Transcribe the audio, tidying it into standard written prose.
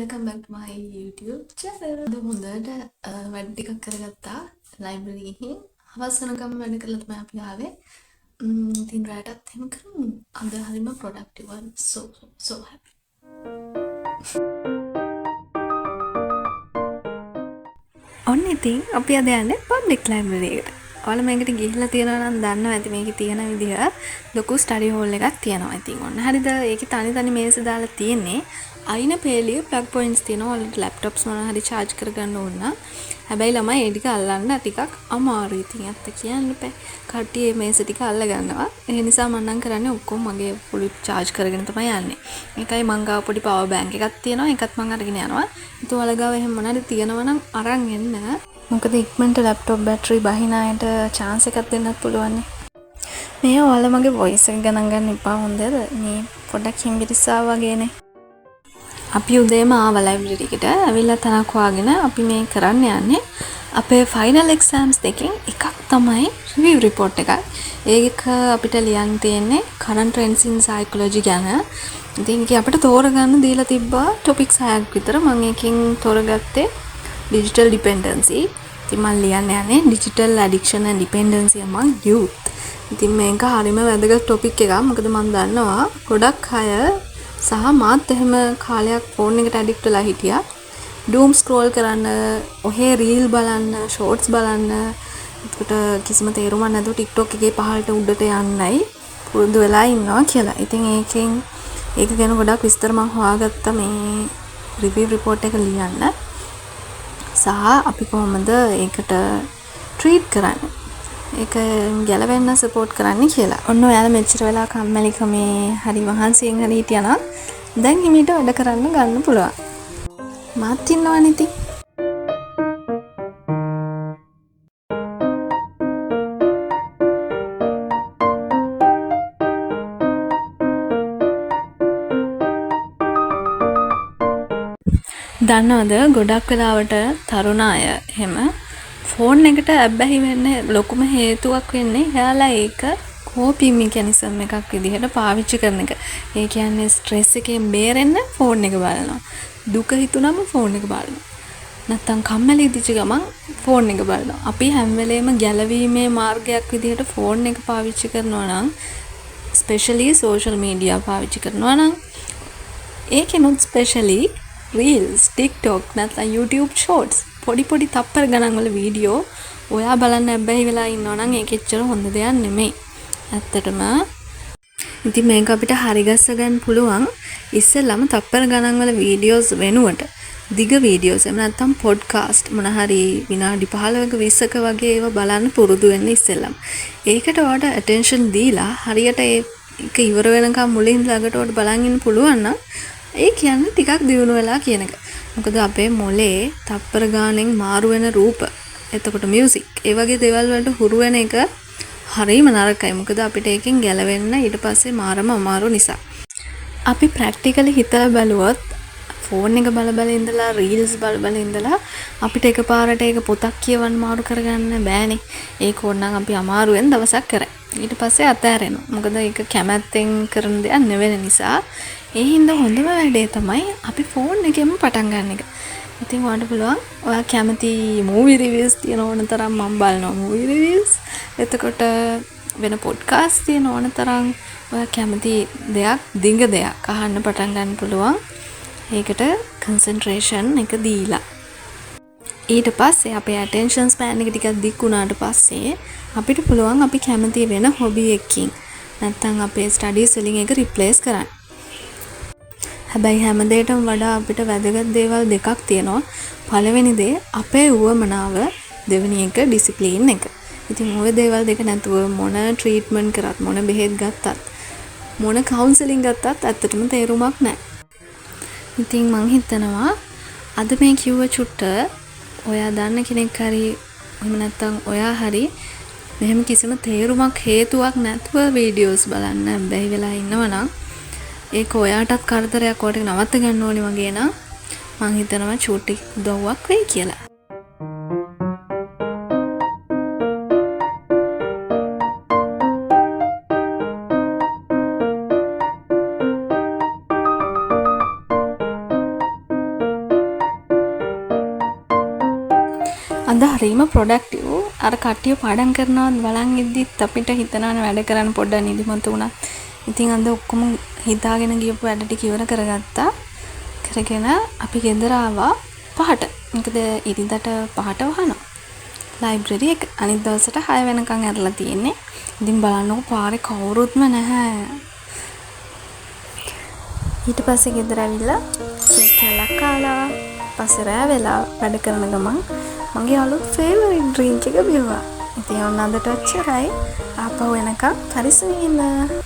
welcome back to my YouTube channel. අද හොඳට වැඩ ටිකක් කරගත්තා ලයිබ්‍රරි ගිහින්. හවස වෙනකම් වැඩ කරලා තමයි අපි ආවේ. ඉතින් රාටත් එහෙම කරමු. අද හරිම productive one. So happy. ඔන්න ඉතින් අපි අද යන්නේ public library එකට. ඔයාලා මේකට ගිහිල්ලා තියෙනවා නම් දන්නවා ඇති මේකේ තියෙන විදිහ ලොකු ස්ටඩි හෝල් එකක් තියෙනවා. ඉතින් ඔන්න හරිද? ඒකේ තනි මේස දාලා තියෙන්නේ. අයින පෙළිය ප්ලග් පොයින්ට්ස් තියෙනවා. ඔයාලට ලැප්ටොප්ස් මොනවා හරි charge කරගන්න ඕන නම්. හැබැයි ළමයි ඒ ටික අල්ලන්න ටිකක් අමාරුයි. ඉතින් ඇත්ත කියන්න බෑ. කට්ටිය මේ මේස ටික අල්ල ගන්නවා. ඒ නිසා මම නම් කරන්නේ ඔක්කොම මගේ ෆුල් charge කරගෙන තමයි යන්නේ. ඒකයි මං ගාව පොඩි power bank එකක් තියෙනවා. ඒකත් මං අරගෙන යනවා. ඉතින් ඔයාලා ගාව එහෙම මොනවාරි තියෙනවා නම් අරන් එන්න. මොකද ඉක්මනට ලැප්ටොප් බැටරි බහින අයට chance එකක් දෙන්නත් පුළුවන්. මේ ඔයාලා මගේ voice එක ගණන් ගන්න එපා හොඳද? මේ පොඩක් හිම්බිරිස්සා වගේනේ. අපි උදේම ආවා ලයිබ්‍රරි එකට. ඇවිල්ලා තනක් වාගෙන අපි මේ කරන්න යන්නේ අපේ ෆයිනල් එක්සෑම්ස් දෙකෙන් එකක් තමයි රිවිව් රිපෝට් එකක්. ඒක අපිට ලියන්න තියෙන්නේ current trends in psychology ගැන. ඉතින් ඒක අපිට තෝරගන්න දීලා තිබ්බා ටොපික්ස් 6ක් විතර. මම එකකින් තෝරගත්තේ digital dependency. ඉතින් මම ලියන්න යන්නේ digital addiction and dependency among youth. ඉතින් මේක හරියම වැදගත් ටොපික් එකක්. මොකද මම දන්නවා ගොඩක් අය සහ මාත් එහෙම කාලයක් ෆෝන් එකට ඇඩික්ට් වෙලා හිටියා. doom scroll කරන්න, ඔහේ reel බලන්න, shorts බලන්න. ඒකට කිසිම තේරුමක් නැතුව TikTok එකේ පහළට උඩට යන්නයි පුරුදු වෙලා ඉන්නවා කියලා. ඉතින් ඒක ගැන ගොඩක් විස්තර මම හොයාගත්තා මේ රිවිව් රිපෝට් එක ලියන්න. සහ අපි කොහොමද ඒකට ට්‍රීට් කරන්නේ? ඒක ගැලවෙන්න සපෝට් කරන්න කියලා. ඔන්න ඔයාලා මෙච්චර වෙලා කම්මැලිකමේ හරි මහන්සියෙන් හරි හිටියනම් දැන් හිමීට වැඩ කරන්න ගන්න පුළුවන්. මාත් ඉන්නවනේ ඉතින්. දන්නවද ගොඩක් වෙලාවට තරුණ අය එහෙම ෆෝන් එකට ඇබ්බැහි වෙන්න ලොකුම හේතුවක් වෙන්නේ එයාලා ඒක කෝපින් මෙකැනිසම් එකක් විදිහට පාවිච්චි කරන එක. ඒ කියන්නේ ස්ට්‍රෙස් එකෙන් බේරෙන්න ෆෝන් එක බලනවා. දුක හිතුනම ෆෝන් එක බලනවා. නැත්තම් කම්මැලි ඉදිච්ච ගමන් ෆෝන් එක බලනවා. අපි හැම වෙලේම ගැලවීමේ මාර්ගයක් විදිහට ෆෝන් එක පාවිච්චි කරනවා නම් ස්පෙෂලි සෝෂල් මීඩියා පාවිච්චි කරනවා නම් ඒකෙනුත් ස්පෙෂලි Reels, TikTok නැත්නම් YouTube Shorts පොඩි තප්පර ගණන් වල වීඩියෝ ඔයා බලන්න හැබැයි වෙලා ඉන්නවා නම් ඒක එච්චර හොඳ දෙයක් නෙමෙයි. ඇත්තටම ඉතින් මේක අපිට හරි ගස්ස ගන්න පුළුවන් ඉස්සෙල්ලාම තප්පර ගණන් වල වීඩියෝස් වෙනුවට දිග වීඩියෝස් එහෙම නැත්නම් පොඩ්කාස්ට් මොන හරි විනාඩි 15ක 20ක වගේ ඒවා බලන්න පුරුදු වෙන්න ඉස්සෙල්ලාම. ඒකට ඔයාලට attention දීලා හරියට ඒක ඉවර වෙනකම් මුලින් ළඟට ඔයාලට බලන් ඉන්න පුළුවන් නම් ඒ කියන්නේ ටිකක් දියුණු වෙලා කියන එක. මොකද අපේ මොලේ තප්පර ගානෙන් මාරු වෙන රූප, එතකොට මියුසික්, ඒ වගේ දේවල් වලට හුරු වෙන එක හරියම නරකයි. මොකද අපිට ඒකෙන් ගැලවෙන්න ඊට පස්සේ මාරම අමාරු නිසා. අපි ප්‍රැක්ටිකලි හිතලා බැලුවොත් ෆෝන් එක බල ඉඳලා රීල්ස් බල ඉඳලා අපිට එකපාරට ඒක පොතක් කියවන්න මාරු කරගන්න බෑනේ. ඒක ඕනනම් අපි අමාරුවෙන් දවසක් කරයි. ඊට පස්සේ අතහැරෙනවා. මොකද ඒක කැමැත්තෙන් කරන දෙයක් නෙවෙන නිසා. ඒ හින්දා හොඳම වැඩේ තමයි අපි ෆෝන් එකෙන්ම පටන් ගන්න එක. ඉතින් ඔයාලට පුළුවන් ඔයා කැමති මූවි රිවිව්ස් තියෙන ඕන තරම් මම බලනවා මූවි රිවිව්ස්. එතකොට වෙන පොඩ්කාස්ට් තියෙන ඕන තරම් ඔයා කැමති දෙයක් දිග දෙයක් අහන්න පටන් ගන්න පුළුවන්. ඒකට කන්සන්ට්‍රේෂන් එක දීලා. ඊට පස්සේ අපේ attention span එක ටිකක් දික් වුණාට පස්සේ අපිට පුළුවන් අපි කැමති වෙන හොබි එකකින් නැත්නම් අපේ ස්ටඩීස් වලින් එක රිප්ලේස් කරන්න. හැබැයි හැම දෙයකටම වඩා අපිට වැදගත් දේවල් දෙකක් තියෙනවා. පළවෙනි දේ අපේ උවමනාව, දෙවෙනි එක ඩිසිප්ලින් එක. ඉතින් ওই දේවල් දෙක නැතුව මොන ට්‍රීට්මන්ට් කරත්, මොන බෙහෙත් ගත්තත්, මොන කවුන්සලින් ගත්තත් ඇත්තටම තේරුමක් නැහැ. ඉතින් මං හිතනවා අද මේ කිව්ව චුට්ට ඔයා දන්න කෙනෙක් හරි එහෙම නැත්නම් ඔයා හරි මෙහෙම කිසිම තේරුමක් හේතුවක් නැතුව වීඩියෝස් බලන්න බැරි වෙලා ඉන්නවනම් ඒක ඔයාටත් කරදරයක් වගේ නවත්ත ගන්න ඕනේ වගේ නම් මං හිතනවා චූටි උදව්වක් වෙයි කියලා. අද හරීම ප්‍රොඩක්ටිව්. අර කට්ටිය පාඩම් කරනවත් බලන් ඉද්දිත් අපිට හිතනවනේ වැඩ කරන්න පොඩ්ඩක් නිදිමත වුණා. ඉතින් අද ඔක්කොම හිතාගෙන ගියපු වැඩ ටික ඉවර කරගත්තා. කරගෙන අපි ගෙදර ආවා 5ට. මොකද ඉරිදට 5ට වහනවා. ලයිබ්‍රරි එක අනිත් දවසට 6 වෙනකන් ඇරලා තියෙන්නේ. ඉතින් බලන්නකො පාරේ කවුරුත්ම නැහැ. ඊට පස්සේ ගෙදර ඇවිල්ලා කේක් කෑල්ලක් කාලා පස්සේ රෑ වෙලා වැඩ කරන ගමන් මගේ අලුත් ෆේවරිට් ඩ්‍රින්ක් එක බිව්වා. ඉතින් ඔන්න අදට ඔච්චරයි. ආපහු එනකම් පරිස්සමින් ඉන්න.